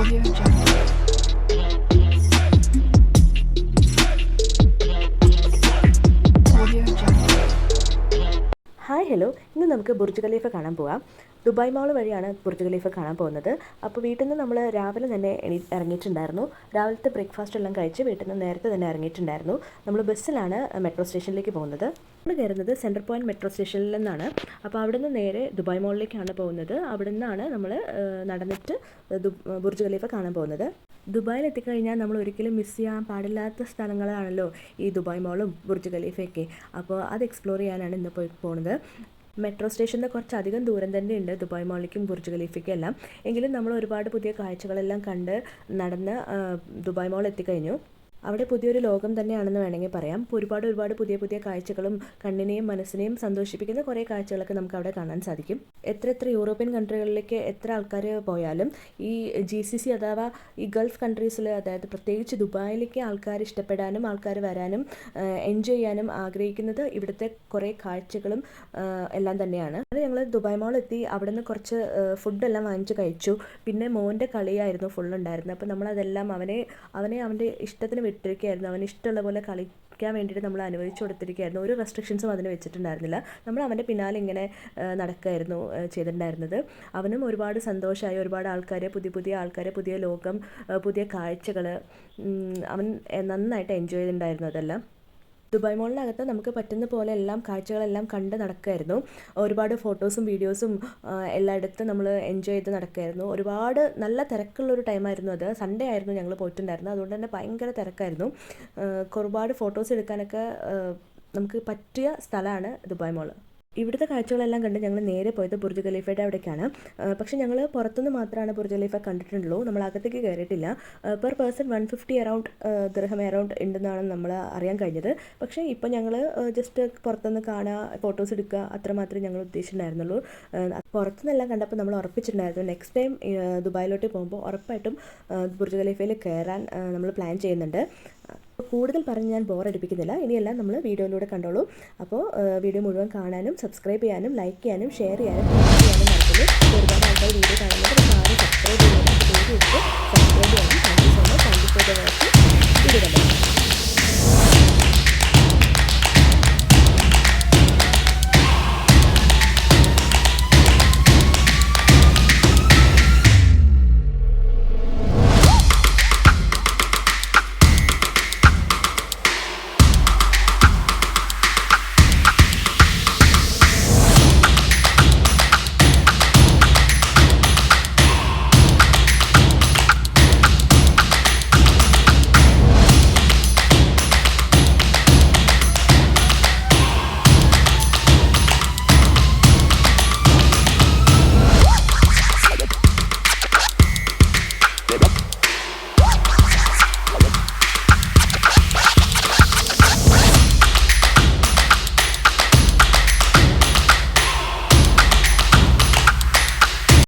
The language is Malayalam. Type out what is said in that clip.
Audio Jungle. Audio Jungle. Hi hello, ഇന്ന് നമുക്ക് ബുർജ് ഖലീഫ കാണാൻ പോകാം. ദുബായ് മാൾ വഴിയാണ് ബുർജ് ഖലീഫ കാണാൻ പോകുന്നത്. അപ്പോൾ വീട്ടിൽ നിന്ന് നമ്മൾ രാവിലെ തന്നെ ഇറങ്ങിയിട്ടുണ്ടായിരുന്നു. രാവിലത്തെ ബ്രേക്ക്ഫാസ്റ്റ് എല്ലാം കഴിച്ച് വീട്ടിൽ നിന്ന് നേരത്തെ തന്നെ ഇറങ്ങിയിട്ടുണ്ടായിരുന്നു. നമ്മൾ ബസ്സിലാണ് മെട്രോ സ്റ്റേഷനിലേക്ക് പോകുന്നത്. നമ്മൾ കയറുന്നത് സെൻട്രൽ പോയിൻറ്റ് മെട്രോ സ്റ്റേഷനിൽ നിന്നാണ്. അപ്പോൾ അവിടെ നിന്ന് നേരെ ദുബായ് മാളിലേക്കാണ് പോകുന്നത്. അവിടെ നിന്നാണ് നമ്മൾ നടന്നിട്ട് ബുർജ് ഖലീഫ കാണാൻ പോകുന്നത്. ദുബായിൽ എത്തിക്കഴിഞ്ഞാൽ നമ്മൾ ഒരിക്കലും മിസ് ചെയ്യാൻ പാടില്ലാത്ത സ്ഥലങ്ങളാണല്ലോ ഈ ദുബായ് മാളും ബുർജ് ഖലീഫയൊക്കെ. അപ്പോൾ അത് എക്സ്പ്ലോർ ചെയ്യാനാണ് ഇന്ന് പോകുന്നത്. മെട്രോ സ്റ്റേഷൻ്റെ കുറച്ചധികം ദൂരം തന്നെ ഉണ്ട് ദുബായ് മാളിലേക്കും ബുർജ് ഖലീഫയ്ക്കും എല്ലാം. എങ്കിലും നമ്മൾ ഒരുപാട് പുതിയ കാഴ്ചകളെല്ലാം കണ്ട് നടന്ന് ദുബായ് മാൾ എത്തിക്കഴിഞ്ഞു. അവിടെ പുതിയൊരു ലോകം തന്നെയാണെന്ന് വേണമെങ്കിൽ പറയാം. ഒരുപാട് പുതിയ പുതിയ കാഴ്ചകളും കണ്ണിനെയും മനസ്സിനെയും സന്തോഷിപ്പിക്കുന്ന കുറേ കാഴ്ചകളൊക്കെ നമുക്ക് അവിടെ കാണാൻ സാധിക്കും. എത്ര യൂറോപ്യൻ കൺട്രികളിലേക്ക് എത്ര ആൾക്കാർ പോയാലും ഈ GCC അഥവാ ഈ ഗൾഫ് കൺട്രീസിൽ, അതായത് പ്രത്യേകിച്ച് ദുബായിലേക്ക് ആൾക്കാർ ഇഷ്ടപ്പെടാനും ആൾക്കാർ വരാനും എൻജോയ് ചെയ്യാനും ആഗ്രഹിക്കുന്നത് ഇവിടുത്തെ കുറേ കാഴ്ചകളും എല്ലാം തന്നെയാണ്. അത് ഞങ്ങൾ ദുബായ് മാൾ എത്തി. അവിടെ നിന്ന് കുറച്ച് ഫുഡെല്ലാം വാങ്ങിച്ച് കഴിച്ചു. പിന്നെ മോൻ്റെ കളിയായിരുന്നു ഫുള്ളുണ്ടായിരുന്നത്. അപ്പോൾ നമ്മളതെല്ലാം അവനെ അവൻ്റെ ഇഷ്ടത്തിന് വിട്ടിരിക്കുകയായിരുന്നു. അവന് ഇഷ്ടമുള്ള പോലെ കളിക്കാൻ വേണ്ടിയിട്ട് നമ്മൾ അനുവദിച്ചു കൊടുത്തിരിക്കുകയായിരുന്നു. ഒരു റെസ്ട്രിക്ഷൻസും അതിന് വെച്ചിട്ടുണ്ടായിരുന്നില്ല. നമ്മൾ അവൻ്റെ പിന്നാലെ ഇങ്ങനെ നടക്കുകയായിരുന്നു ചെയ്തിട്ടുണ്ടായിരുന്നത്. അവനും ഒരുപാട് സന്തോഷമായി. ഒരുപാട് ആൾക്കാർ, പുതിയ ആൾക്കാർ, പുതിയ ലോകം, പുതിയ കാഴ്ചകൾ, അവൻ നന്നായിട്ട് എൻജോയ് ചെയ്തിട്ടുണ്ടായിരുന്നു അതെല്ലാം. ദുബായ് മാളിനകത്ത് നമുക്ക് പറ്റുന്ന പോലെ എല്ലാം കാഴ്ചകളെല്ലാം കണ്ട് നടക്കുമായിരുന്നു. ഒരുപാട് ഫോട്ടോസും വീഡിയോസും എല്ലായിടത്തും നമ്മൾ എൻജോയ് ചെയ്ത് നടക്കുമായിരുന്നു. ഒരുപാട് നല്ല തിരക്കുള്ളൊരു ടൈമായിരുന്നു അത്. സൺഡേ ആയിരുന്നു ഞങ്ങൾ പോയിട്ടുണ്ടായിരുന്നത്. അതുകൊണ്ട് തന്നെ ഭയങ്കര തിരക്കായിരുന്നു. ഒരുപാട് ഫോട്ടോസ് എടുക്കാനൊക്കെ നമുക്ക് പറ്റിയ സ്ഥലമാണ് ദുബായ് മാൾ. ഇവിടുത്തെ കാഴ്ചകളെല്ലാം കണ്ട് ഞങ്ങൾ നേരെ പോയത് ബുർജ് ഖലീഫയുടെ അവിടേക്കാണ്. പക്ഷേ ഞങ്ങൾ പുറത്തുനിന്ന് മാത്രമാണ് ബുർജ് ഖലീഫ കണ്ടിട്ടുള്ളൂ. നമ്മൾ അകത്തേക്ക് കയറിയിട്ടില്ല. പെർ പേഴ്സൺ 150 അറൗണ്ട് ദിർഹം അറൗണ്ട് ഉണ്ടെന്നാണ് നമ്മൾ അറിയാൻ കഴിഞ്ഞത്. പക്ഷേ ഇപ്പോൾ ഞങ്ങൾ ജസ്റ്റ് പുറത്തുനിന്ന് കാണുക, ഫോട്ടോസ് എടുക്കുക, അത്രമാത്രമേ ഞങ്ങൾ ഉദ്ദേശിച്ചിട്ടുണ്ടായിരുന്നുള്ളൂ. പുറത്തുനിന്നെല്ലാം കണ്ടപ്പോൾ നമ്മൾ ഉറപ്പിച്ചിട്ടുണ്ടായിരുന്നു നെക്സ്റ്റ് ടൈം ദുബായിലോട്ട് പോകുമ്പോൾ ഉറപ്പായിട്ടും ബുർജ് ഖലീഫയിൽ കയറാൻ നമ്മൾ പ്ലാൻ ചെയ്യുന്നുണ്ട്. കൂടുതൽ പറഞ്ഞ് ഞാൻ ബോറടിപ്പിക്കുന്നില്ല. ഇനിയെല്ലാം നമ്മൾ വീഡിയോയിലൂടെ കണ്ടോളൂ. അപ്പോൾ വീഡിയോ മുഴുവൻ കാണാനും സബ്സ്ക്രൈബ് ചെയ്യാനും ലൈക്ക് ചെയ്യാനും ഷെയർ ചെയ്യാനും കമൻറ്റ് ചെയ്യാനും മറക്കരുത്. ഒരുപാട് ആൾക്കാർ വീഡിയോ കാണുന്നത് ആരും സബ്സ്ക്രൈബ് ചെയ്യുന്നത്